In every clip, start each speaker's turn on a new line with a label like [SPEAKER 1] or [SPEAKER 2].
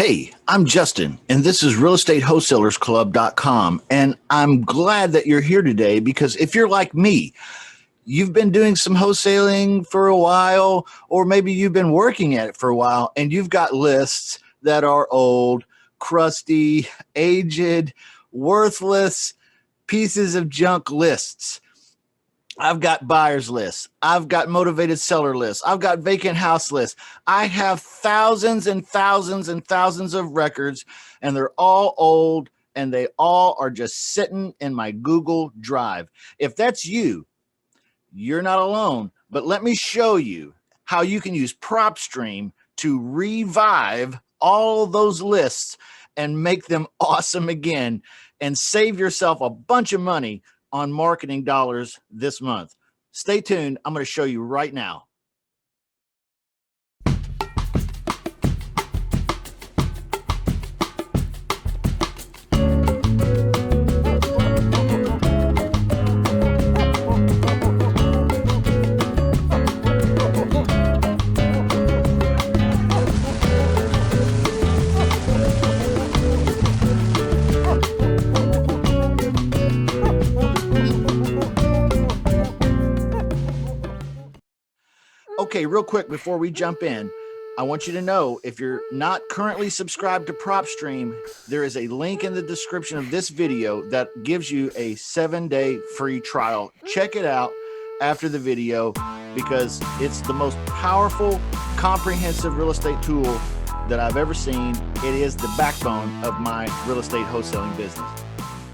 [SPEAKER 1] Hey, I'm Justin, and this is realestatewholesalersclub.com. And I'm glad that you're here today because if you're like me, you've been doing some wholesaling for a while, or maybe you've been working at it for a while, and you've got lists that are old, crusty, aged, worthless pieces of junk lists. I've got buyers lists. I've got motivated seller lists. I've got vacant house lists. I have thousands and thousands and thousands of records, and they're all old, and they all are just sitting in my Google Drive. If that's you, you're not alone, but let me show you how you can use PropStream to revive all those lists and make them awesome again and save yourself a bunch of money on marketing dollars this month. Stay tuned. I'm going to show you right now. Okay, real quick before we jump in, I want you to know if you're not currently subscribed to PropStream, there is a link in the description of this video that gives you a 7-day free trial. Check it out after the video because it's the most powerful, comprehensive real estate tool that I've ever seen. It is the backbone of my real estate wholesaling business.
[SPEAKER 2] All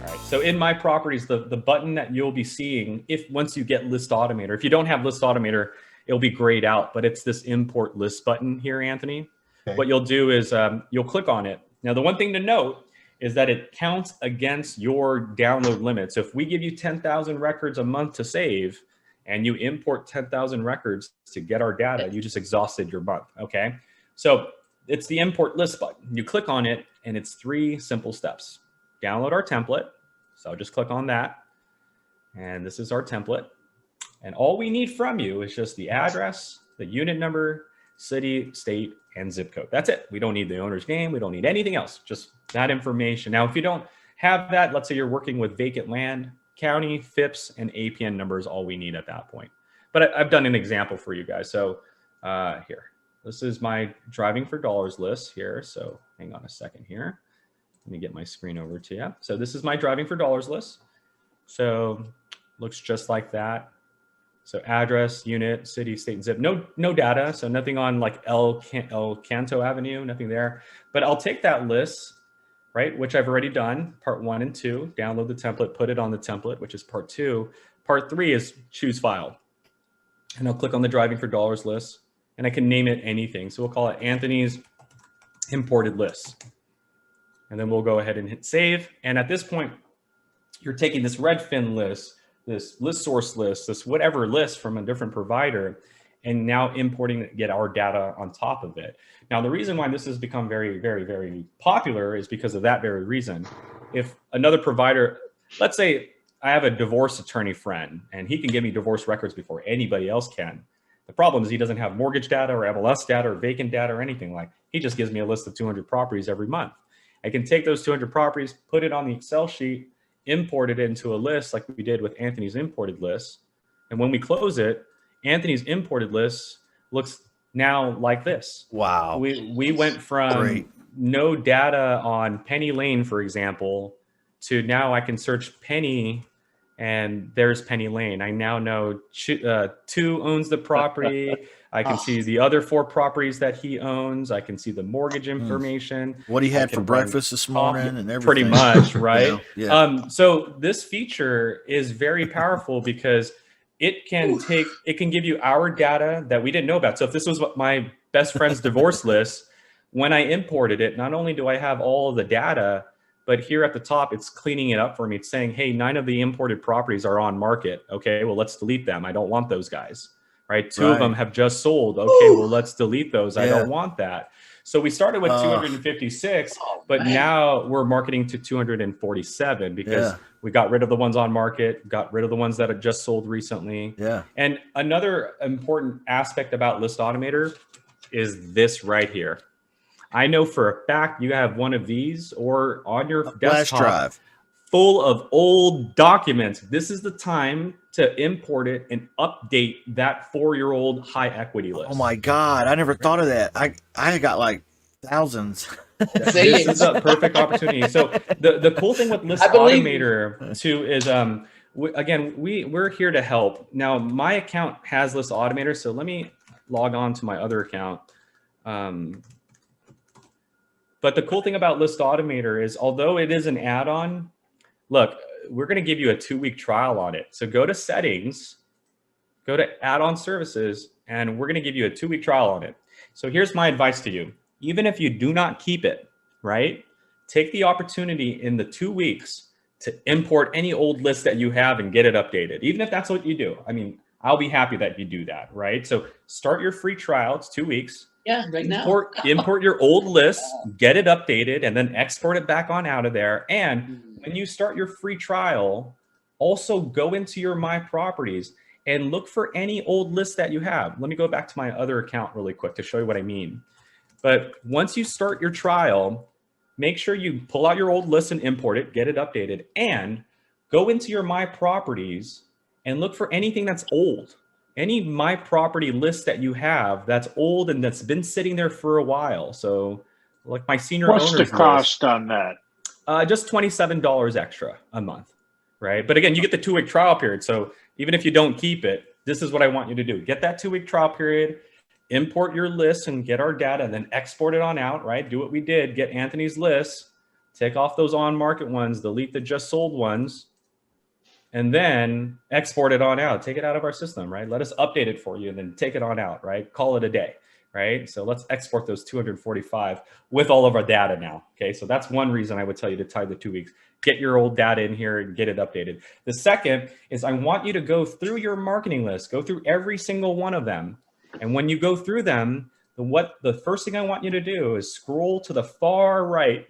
[SPEAKER 2] right, so in My Properties, the button that you'll be seeing, once you get List Automator, if you don't have List Automator, it'll be grayed out, but it's this import list button here, Anthony. Okay. What you'll do is you'll click on it. Now, the one thing to note is that it counts against your download limit. So if we give you 10,000 records a month to save and you import 10,000 records to get our data, you just exhausted your month, okay? So it's the import list button. You click on it and it's 3 simple steps. Download our template. So I'll just click on that. And this is our template. And all we need from you is just the address, the unit number, city, state, and zip code. That's it. We don't need the owner's name. We don't need anything else, just that information. Now, if you don't have that, let's say you're working with vacant land, county, FIPS, and APN number is all we need at that point. But I've done an example for you guys. So here, this is my driving for dollars list here. So hang on a second here. Let me get my screen over to you. So this is my driving for dollars list. So looks just like that. So address, unit, city, state, and zip. No data, so nothing on like El Canto Avenue, nothing there. But I'll take that list, right, which I've already done, part 1 and 2, download the template, put it on the template, which is part 2. Part 3 is choose file. And I'll click on the driving for dollars list, and I can name it anything. So we'll call it Anthony's imported list. And then we'll go ahead and hit save. And at this point, you're taking this Redfin list, this list source list, this whatever list from a different provider, and now importing it, get our data on top of it. Now, the reason why this has become very, very, very popular is because of that very reason. If another provider, let's say I have a divorce attorney friend, and he can give me divorce records before anybody else can. The problem is he doesn't have mortgage data or MLS data or vacant data or anything like. He just gives me a list of 200 properties every month. I can take those 200 properties, put it on the Excel sheet, import it into a list like we did with Anthony's imported list. And when we close it, Anthony's imported list looks now like this.
[SPEAKER 1] Wow.
[SPEAKER 2] We went from no data on Penny Lane, for example, to now I can search Penny and there's Penny Lane. I now know 2 owns the property. I can see the other 4 properties that he owns. I can see the mortgage information.
[SPEAKER 1] What he had for breakfast this morning and everything.
[SPEAKER 2] Pretty much, right?
[SPEAKER 1] Yeah.
[SPEAKER 2] So this feature is very powerful because it can give you our data that we didn't know about. So if this was my best friend's divorce list, when I imported it, not only do I have all of the data, but here at the top, it's cleaning it up for me. It's saying, hey, 9 of the imported properties are on market. Okay, well, let's delete them. I don't want those guys, right? 2 of them have just sold. Okay, well, let's delete those. I don't want that. So we started with 256, but now we're marketing to 247 because we got rid of the ones on market, got rid of the ones that had just sold recently. And another important aspect about List Automator is this right here. I know for a fact you have one of these or on your
[SPEAKER 1] flash
[SPEAKER 2] desktop
[SPEAKER 1] drive
[SPEAKER 2] full of old documents. This is the time to import it and update that 4-year-old high equity list.
[SPEAKER 1] Oh my God, I never thought of that. I got like thousands.
[SPEAKER 2] This is the perfect opportunity. So the cool thing with List Automator too is we're here to help. Now my account has List Automator, so let me log on to my other account. But the cool thing about List Automator is, although it is an add-on, look, we're going to give you a 2-week trial on it. So go to settings, go to add-on services, and we're going to give you a 2-week trial on it. So here's my advice to you. Even if you do not keep it, right? Take the opportunity in the 2 weeks to import any old list that you have and get it updated. Even if that's what you do. I mean, I'll be happy that you do that, right? So start your free trial. It's 2 weeks.
[SPEAKER 3] Yeah, right now.
[SPEAKER 2] Import your old list, get it updated, and then export it back on out of there. And when you start your free trial, also go into your My Properties and look for any old lists that you have. Let me go back to my other account really quick to show you what I mean. But once you start your trial, make sure you pull out your old list and import it, get it updated, and go into your My Properties and look for anything that's old. Any My Property list that you have that's old and that's been sitting there for a while. So like my senior
[SPEAKER 4] What's
[SPEAKER 2] owners
[SPEAKER 4] the cost
[SPEAKER 2] list,
[SPEAKER 4] on that?
[SPEAKER 2] just $27 extra a month, right? But again, you get the 2-week trial period. So even if you don't keep it, this is what I want you to do. Get that 2-week trial period, import your list and get our data, and then export it on out, right? Do what we did, get Anthony's list, take off those on market ones, delete the just sold ones, and then export it on out. Take it out of our system, right? Let us update it for you and then take it on out, right? Call it a day, right? So let's export those 245 with all of our data now, okay? So that's one reason I would tell you to tie the 2 weeks. Get your old data in here and get it updated. The second is I want you to go through your marketing list, go through every single one of them. And when you go through them, the first thing I want you to do is scroll to the far right,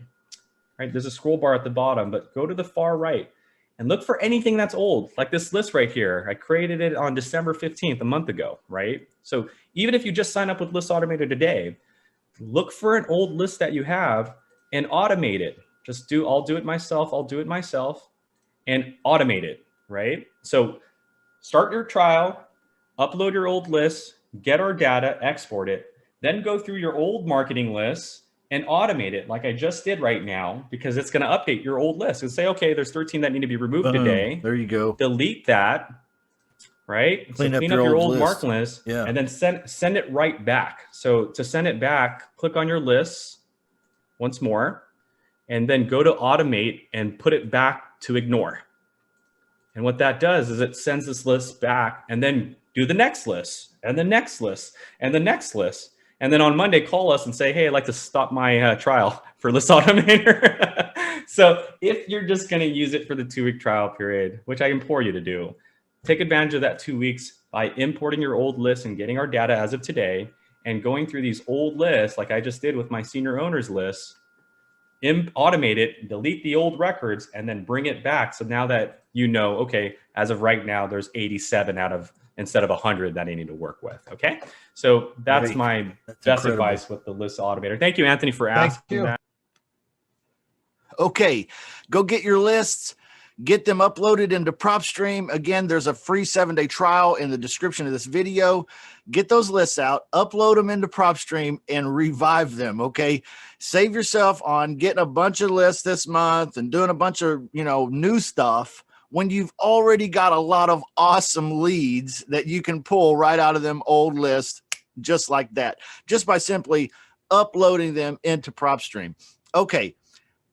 [SPEAKER 2] right? There's a scroll bar at the bottom, but go to the far right and look for anything that's old, like this list right here. I created it on December 15th, a month ago, right? So even if you just sign up with List Automator today, look for an old list that you have and automate it. I'll do it myself, and automate it, right? So start your trial, upload your old list, get our data, export it, then go through your old marketing lists and automate it like I just did right now, because it's going to update your old list and say, okay, there's 13 that need to be removed today.
[SPEAKER 1] There you go.
[SPEAKER 2] Delete that, right?
[SPEAKER 1] Clean
[SPEAKER 2] up your old mark list,
[SPEAKER 1] yeah.
[SPEAKER 2] And then send it right back. So to send it back, click on your lists once more, and then go to automate and put it back to ignore. And what that does is it sends this list back, and then do the next list and the next list and the next list. And then on Monday, call us and say, hey, I'd like to stop my trial for List Automator. So if you're just going to use it for the 2-week trial period, which I implore you to do, take advantage of that 2 weeks by importing your old list and getting our data as of today and going through these old lists like I just did with my senior owners list, automate it, delete the old records, and then bring it back. So now that you know, okay, as of right now, there's 87 instead of 100 that I need to work with. Okay. So that's my best advice with the List Automator. Thank you, Anthony, for asking that.
[SPEAKER 1] Okay. Go get your lists, get them uploaded into PropStream. Again, there's a free 7-day trial in the description of this video. Get those lists out, upload them into PropStream, and revive them. Okay. Save yourself on getting a bunch of lists this month and doing a bunch of, new stuff when you've already got a lot of awesome leads that you can pull right out of them old lists, just like that, just by simply uploading them into PropStream. Okay.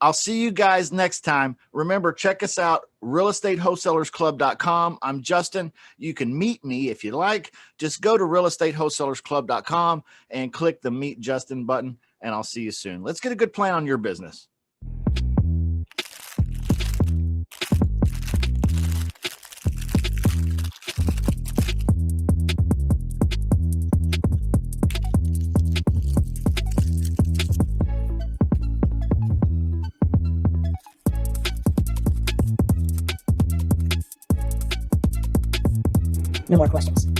[SPEAKER 1] I'll see you guys next time. Remember, check us out, realestatewholesalersclub.com. I'm Justin. You can meet me if you like. Just go to realestatewholesalersclub.com and click the Meet Justin button, and I'll see you soon. Let's get a good plan on your business.
[SPEAKER 5] No more questions.